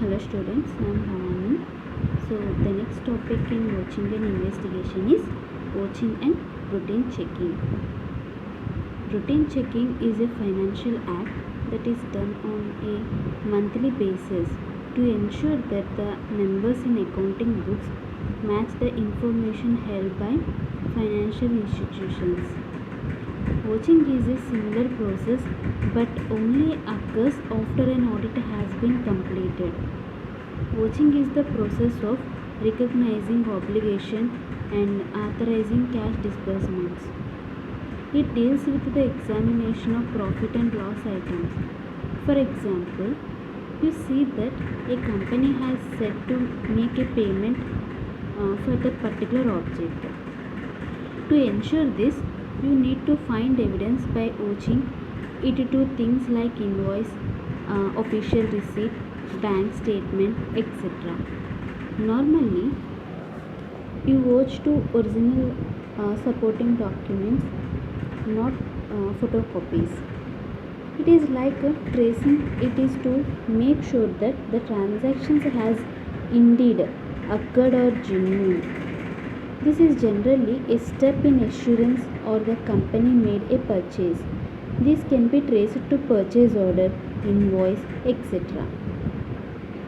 Hello students, I am Bhavani. So the next topic in watching and investigation is watching and routine checking. Routine checking is a financial act that is done on a monthly basis to ensure that the numbers in accounting books match the information held by financial institutions. Watching is a similar process but only occurs after an audit has been completed. Watching is the process of recognizing obligation and authorizing cash disbursements. It deals with the examination of profit and loss items. For example, you see that a company has said to make a payment for the particular object. To ensure this, you need to find evidence by watching it to things like invoice, official receipt, bank statement, etc. Normally, you watch to original supporting documents, not photocopies. It is like tracing. It is to make sure that the transactions has indeed occurred or genuine. This is generally a step in assurance or the company made a purchase. This can be traced to purchase order, invoice, etc.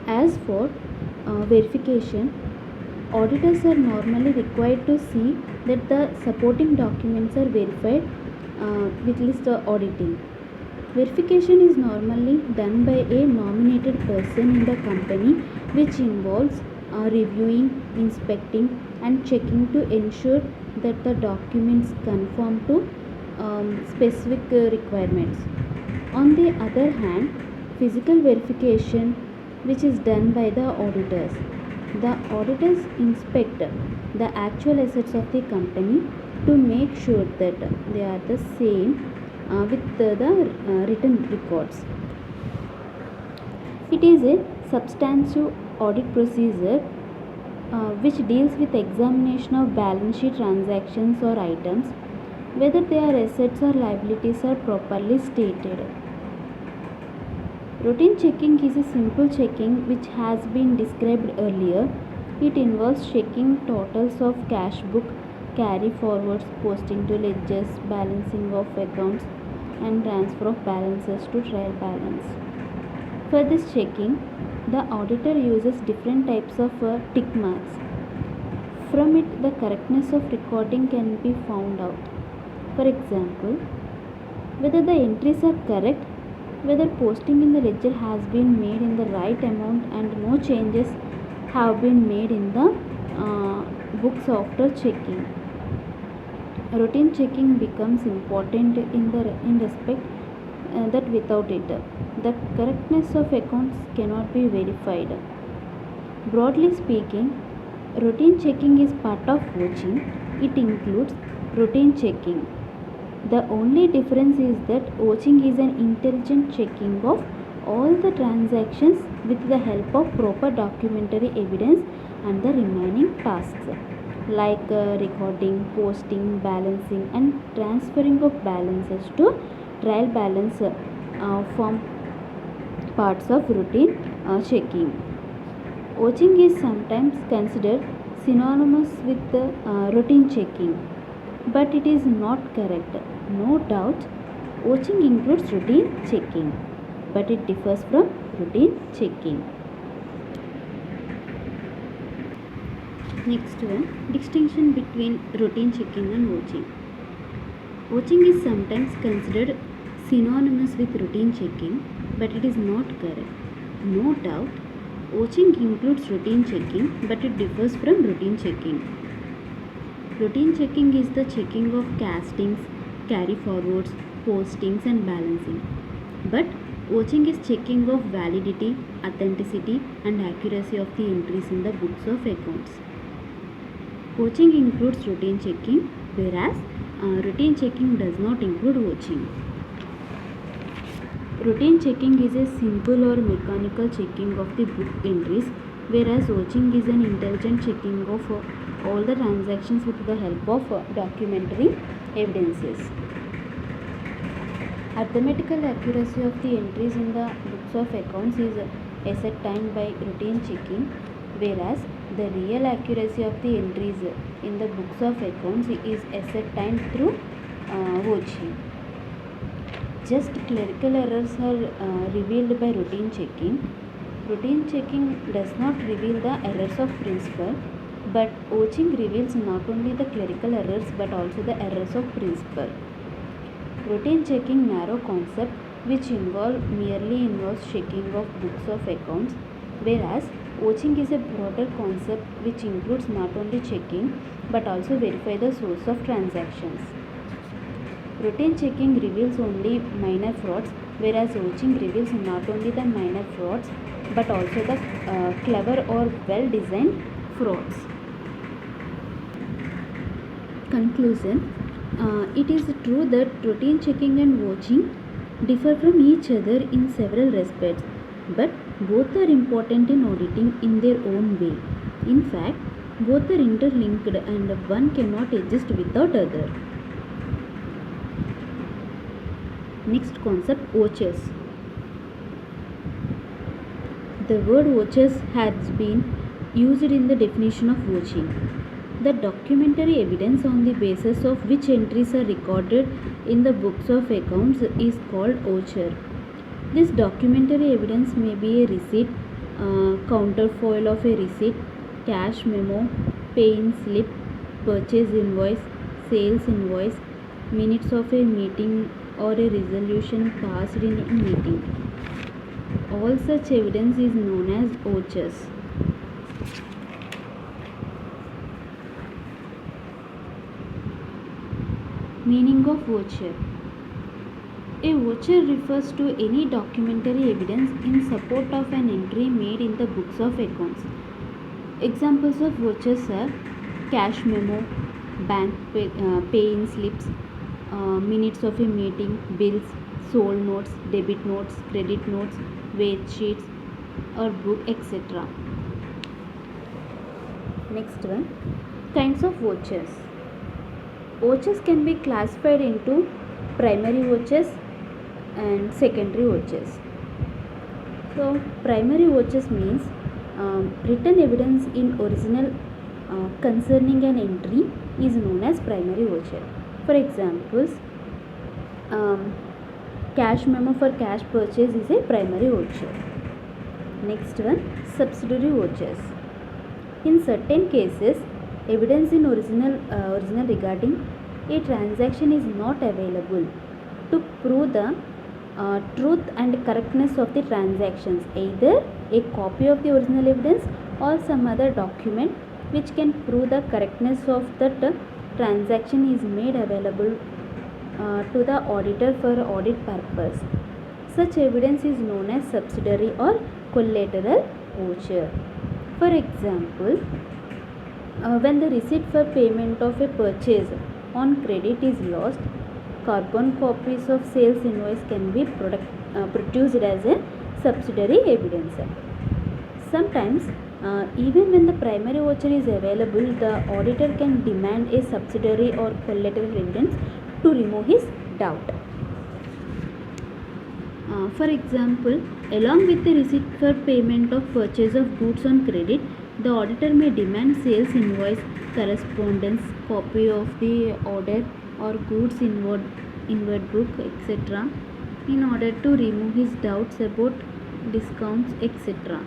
As for verification, auditors are normally required to see that the supporting documents are verified with list auditing. Verification is normally done by a nominated person in the company, which involves reviewing, inspecting, and checking to ensure that the documents conform to specific requirements. On the other hand, physical verification, which is done by the auditors. The auditors inspect the actual assets of the company to make sure that they are the same with the written records. It is a substantive audit procedure which deals with examination of balance sheet transactions or items, whether their assets or liabilities are properly stated. Routine checking is a simple checking which has been described earlier. It involves checking totals of cash book, carry forwards, posting to ledgers, balancing of accounts, and transfer of balances to trial balance. For this checking, the auditor uses different types of tick marks. From it, the correctness of recording can be found out. For example, whether the entries are correct, whether posting in the ledger has been made in the right amount, and no changes have been made in the books after checking. Routine checking becomes important in respect that without it, the correctness of accounts cannot be verified. Broadly speaking, routine checking is part of watching. It includes routine checking. The only difference is that watching is an intelligent checking of all the transactions with the help of proper documentary evidence and the remaining tasks like recording, posting, balancing, and transferring of balances to trial balance form parts of routine checking. Watching is sometimes considered synonymous with routine checking, but it is not correct. No doubt, watching includes routine checking, but it differs from routine checking. Next one, distinction between routine checking and watching. Watching is sometimes considered synonymous with routine checking, but it is not correct. No doubt, watching includes routine checking, but it differs from routine checking. Routine checking is the checking of castings, carry forwards, postings, and balancing. But watching is checking of validity, authenticity, and accuracy of the entries in the books of accounts. Watching includes routine checking, whereas routine checking does not include watching. Routine checking is a simple or mechanical checking of the book entries, whereas watching is an intelligent checking of all the transactions with the help of documentary evidences. Arithmetical accuracy of the entries in the books of accounts is ascertained by routine checking, whereas the real accuracy of the entries in the books of accounts is ascertained through watching. Just clerical errors are revealed by routine checking. Routine checking does not reveal the errors of principle, but watching reveals not only the clerical errors but also the errors of principle. Routine checking narrow concept which merely involves checking of books of accounts, whereas watching is a broader concept which includes not only checking but also verify the source of transactions. Routine checking reveals only minor frauds, whereas watching reveals not only the minor frauds but also the clever or well designed frauds. Conclusion. It is true that routine checking and watching differ from each other in several respects, but both are important in auditing in their own way. In fact, both are interlinked and one cannot exist without other. Next concept, watchers. The word watchers has been used in the definition of watching. The documentary evidence on the basis of which entries are recorded in the books of accounts is called voucher. This documentary evidence may be a receipt, counterfoil of a receipt, cash memo, pay-in slip, purchase invoice, sales invoice, minutes of a meeting or a resolution passed in a meeting. All such evidence is known as vouchers. Meaning of voucher. A voucher refers to any documentary evidence in support of an entry made in the books of accounts. Examples of vouchers are cash memo, bank pay-in slips, minutes of a meeting, bills, sold notes, debit notes, credit notes, wage sheets or book, etc. Next one, kinds of vouchers. Vouchers can be classified into primary vouchers and secondary vouchers. So primary vouchers means written evidence in original concerning an entry is known as primary voucher. For examples, cash memo for cash purchase is a primary voucher. Next one, subsidiary vouchers. In certain cases, evidence in original regarding a transaction is not available to prove the truth and correctness of the transactions. Either a copy of the original evidence or some other document which can prove the correctness of that transaction is made available to the auditor for audit purpose. Such evidence is known as subsidiary or collateral voucher. For example, when the receipt for payment of a purchase on credit is lost, carbon copies of sales invoice can be produced as a subsidiary evidence. Sometimes, even when the primary voucher is available, the auditor can demand a subsidiary or collateral evidence to remove his doubt. For example, along with the receipt for payment of purchase of goods on credit, the auditor may demand sales invoice, correspondence, copy of the order or goods inward book, etc. in order to remove his doubts about discounts, etc.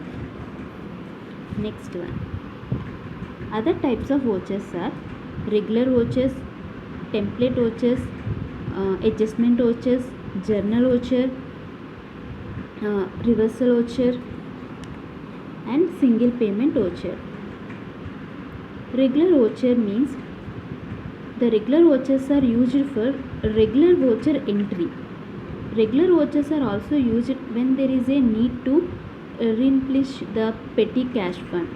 Next one. Other types of vouchers are regular vouchers, template vouchers, adjustment vouchers, journal voucher, reversal voucher and single payment voucher. Regular voucher means the regular vouchers are used for regular voucher entry. Regular vouchers are also used when there is a need to replenish the petty cash fund.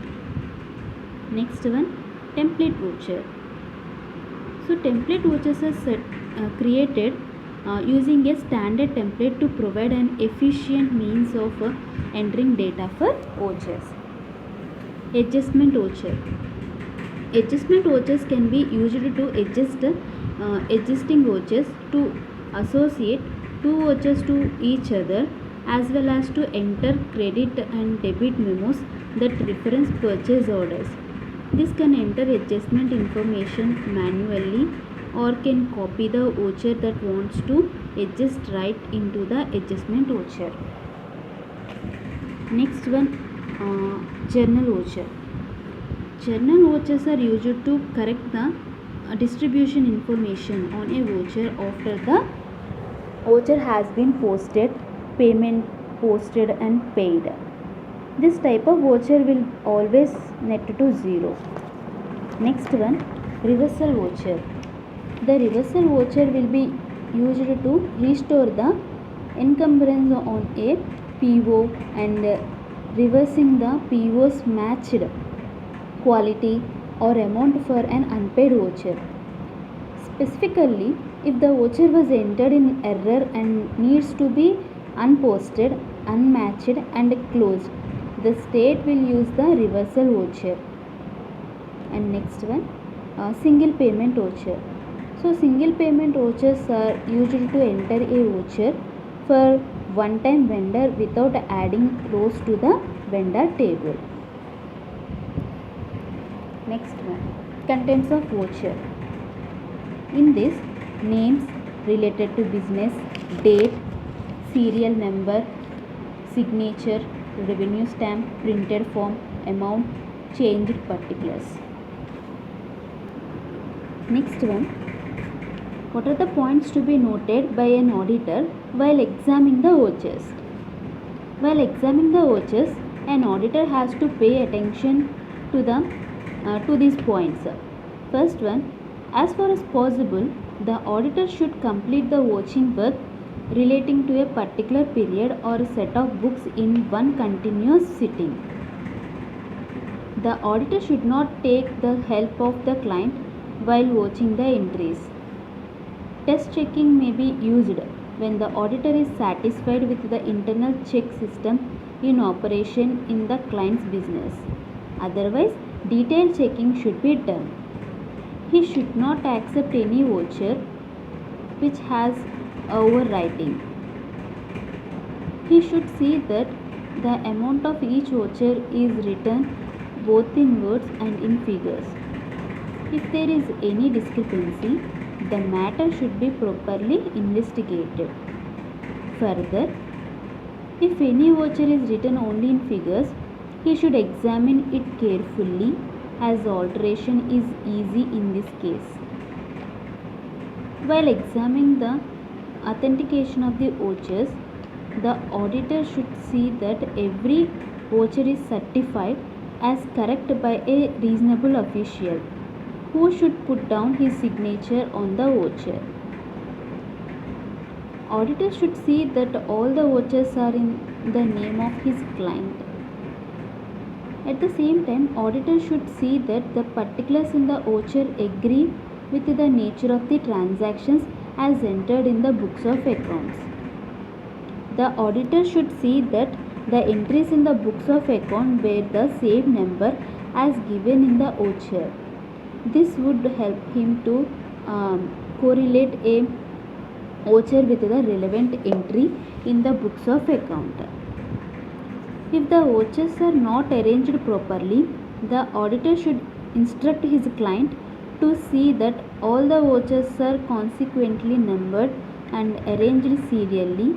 Next one, template voucher. So template vouchers are created using a standard template to provide an efficient means of entering data for vouchers. Adjustment voucher. Adjustment vouchers can be used to adjust existing vouchers to associate two vouchers to each other as well as to enter credit and debit memos that reference purchase orders. This can enter adjustment information manually or can copy the voucher that wants to adjust right into the adjustment voucher. Next one, journal voucher. Journal vouchers are used to correct the distribution information on a voucher after the voucher has been posted, payment posted and paid. This type of voucher will always net to 0. Next one, reversal voucher. The reversal voucher will be used to restore the encumbrance on a PO and reversing the PO's matched quality or amount for an unpaid voucher. Specifically, if the voucher was entered in error and needs to be unposted, unmatched and closed, the state will use the reversal voucher. And next one, single payment voucher. So single payment vouchers are used to enter a voucher for one time vendor without adding rows to the vendor table. Next one, contents of voucher. In this, names related to business, date, serial number, signature, revenue stamp, printed form, amount, changed particulars. Next one, what are the points to be noted by an auditor while examining the vouchers? While examining the vouchers, an auditor has to pay attention to these points. First one, as far as possible, the auditor should complete the vouching work relating to a particular period or a set of books in one continuous sitting. The auditor should not take the help of the client while vouching the entries. Test checking may be used when the auditor is satisfied with the internal check system in operation in the client's business. Otherwise, detailed checking should be done. He should not accept any voucher which has overwriting. He should see that the amount of each voucher is written both in words and in figures. If there is any discrepancy, the matter should be properly investigated. Further, if any voucher is written only in figures, he should examine it carefully as alteration is easy in this case. While examining the authentication of the vouchers, the auditor should see that every voucher is certified as correct by a reasonable official who should put down his signature on the voucher. Auditor should see that all the vouchers are in the name of his client. At the same time, auditor should see that the particulars in the voucher agree with the nature of the transactions as entered in the books of accounts. The auditor should see that the entries in the books of account bear the same number as given in the voucher. This would help him to correlate a voucher with the relevant entry in the books of account. If the vouchers are not arranged properly, the auditor should instruct his client to see that all the vouchers are consequently numbered and arranged serially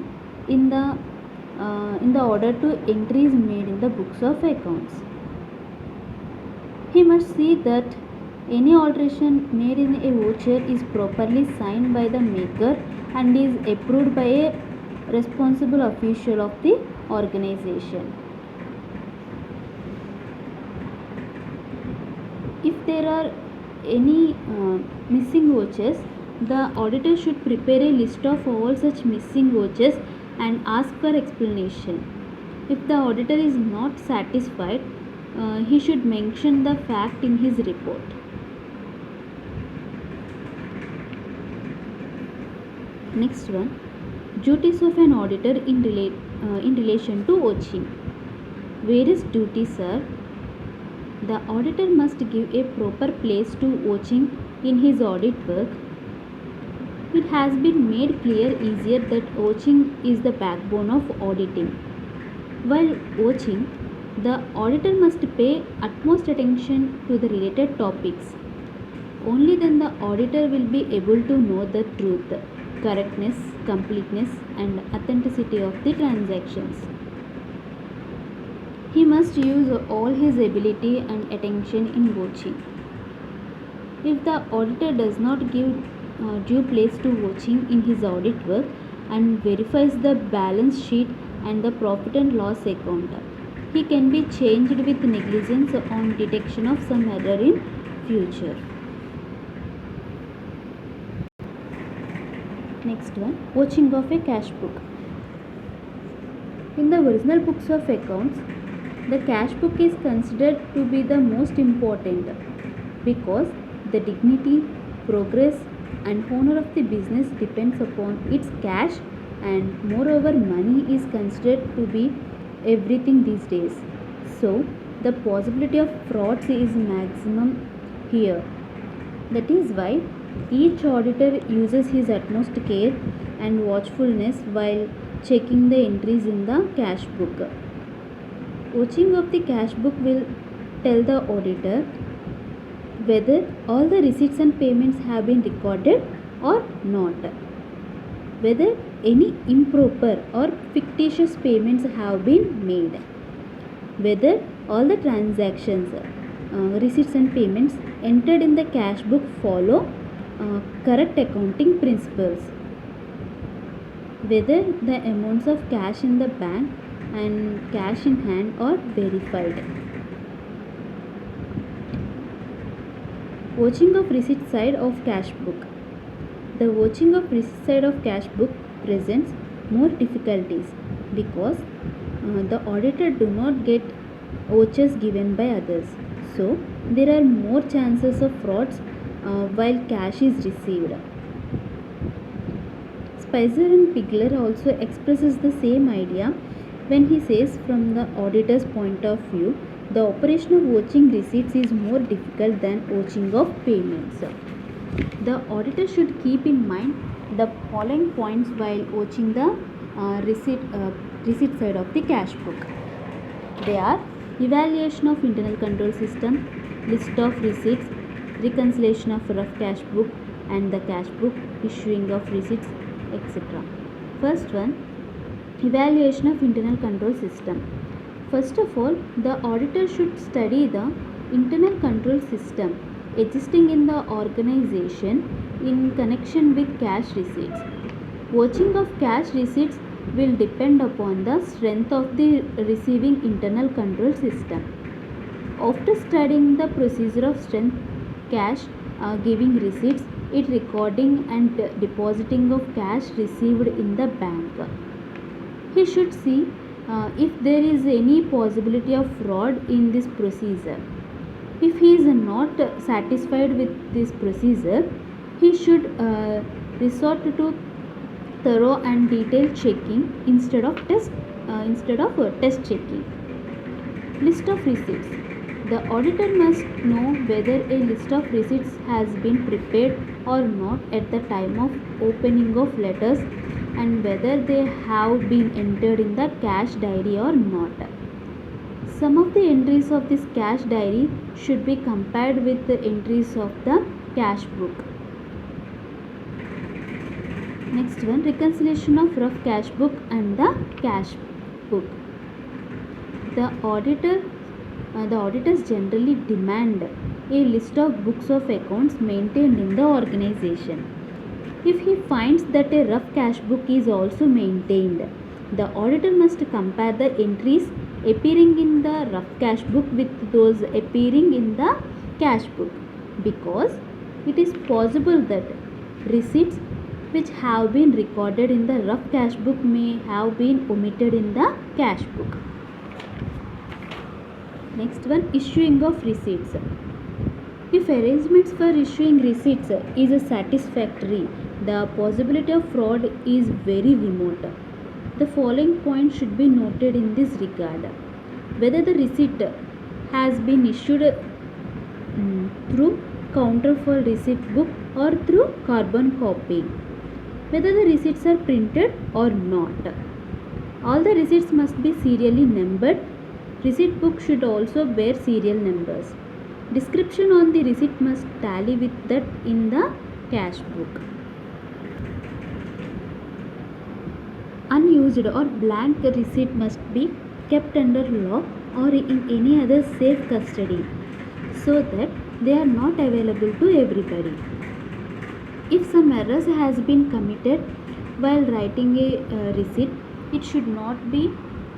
in the order to entries made in the books of accounts. He must see that any alteration made in a voucher is properly signed by the maker and is approved by a responsible official of the organization. If there are any missing vouchers, the auditor should prepare a list of all such missing vouchers and ask for explanation. If the auditor is not satisfied, he should mention the fact in his report. Next one, duties of an auditor in relation to vouching. Various duties are: the auditor must give a proper place to vouching in his audit work. It has been made clear easier that watching is the backbone of auditing. While watching, the auditor must pay utmost attention to the related topics. Only then the auditor will be able to know the truth, correctness, completeness, and authenticity of the transactions. He must use all his ability and attention in watching. If the auditor does not give due place to watching in his audit work and verifies the balance sheet and the profit and loss account, he can be changed with negligence on detection of some error in future. Next one, watching of a cash book. In the original books of accounts, the cash book is considered to be the most important because the dignity, progress, and honor of the business depends upon its cash, and moreover money is considered to be everything these days. So the possibility of frauds is maximum here. That is why each auditor uses his utmost care and watchfulness while checking the entries in the cash book. Watching of the cash book will tell the auditor whether all the receipts and payments have been recorded or not, whether any improper or fictitious payments have been made, whether all the transactions, receipts and payments entered in the cash book follow correct accounting principles, whether the amounts of cash in the bank and cash in hand are verified. Watching of receipt side of cash book. The watching of receipt side of cash book presents more difficulties because the auditor do not get vouchers given by others. So there are more chances of frauds while cash is received. Spicer and Pigler also expresses the same idea when he says from the auditor's point of view, the operation of watching receipts is more difficult than watching of payments. The auditor should keep in mind the following points while watching the receipt side of the cash book. They are evaluation of internal control system, list of receipts, reconciliation of rough cash book and the cash book, issuing of receipts, etc. First one, evaluation of internal control system. First of all, the auditor should study the internal control system existing in the organization in connection with cash receipts. Watching of cash receipts will depend upon the strength of the receiving internal control system. After studying the procedure of strength cash giving receipts, it recording and depositing of cash received in the bank. He should see if there is any possibility of fraud in this procedure. If he is not satisfied with this procedure, he should resort to thorough and detailed checking instead of test checking. List of receipts. The auditor must know whether a list of receipts has been prepared or not at the time of opening of letters and whether they have been entered in the cash diary or not. Some of the entries of this cash diary should be compared with the entries of the cash book. Next one, reconciliation of rough cash book and the cash book. The auditors generally demand a list of books of accounts maintained in the organization. If he finds that a rough cash book is also maintained, the auditor must compare the entries appearing in the rough cash book with those appearing in the cash book, because it is possible that receipts which have been recorded in the rough cash book may have been omitted in the cash book. Next one, issuing of receipts. If arrangements for issuing receipts is satisfactory, the possibility of fraud is very remote. The following points should be noted in this regard. Whether the receipt has been issued through counter for receipt book or through carbon copy. whether the receipts are printed or not. All the receipts must be serially numbered. Receipt book should also bear serial numbers. Description on the receipt must tally with that in the cash book. Unused or blank receipt must be kept under lock or in any other safe custody so that they are not available to everybody. If some errors has been committed while writing a receipt, it should not be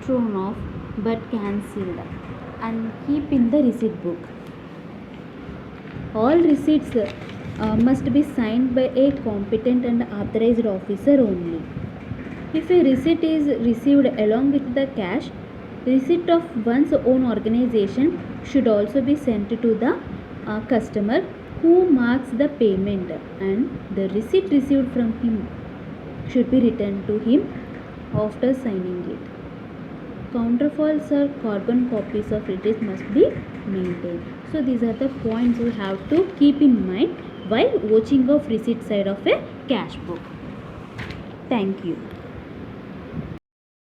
thrown off but cancelled and keep in the receipt book. All receipts must be signed by a competent and authorized officer only. If a receipt is received along with the cash, receipt of one's own organization should also be sent to the customer who marks the payment, and the receipt received from him should be returned to him after signing it. Counterfoils or carbon copies of receipts must be maintained. So these are the points you have to keep in mind while watching of receipt side of a cash book. Thank you.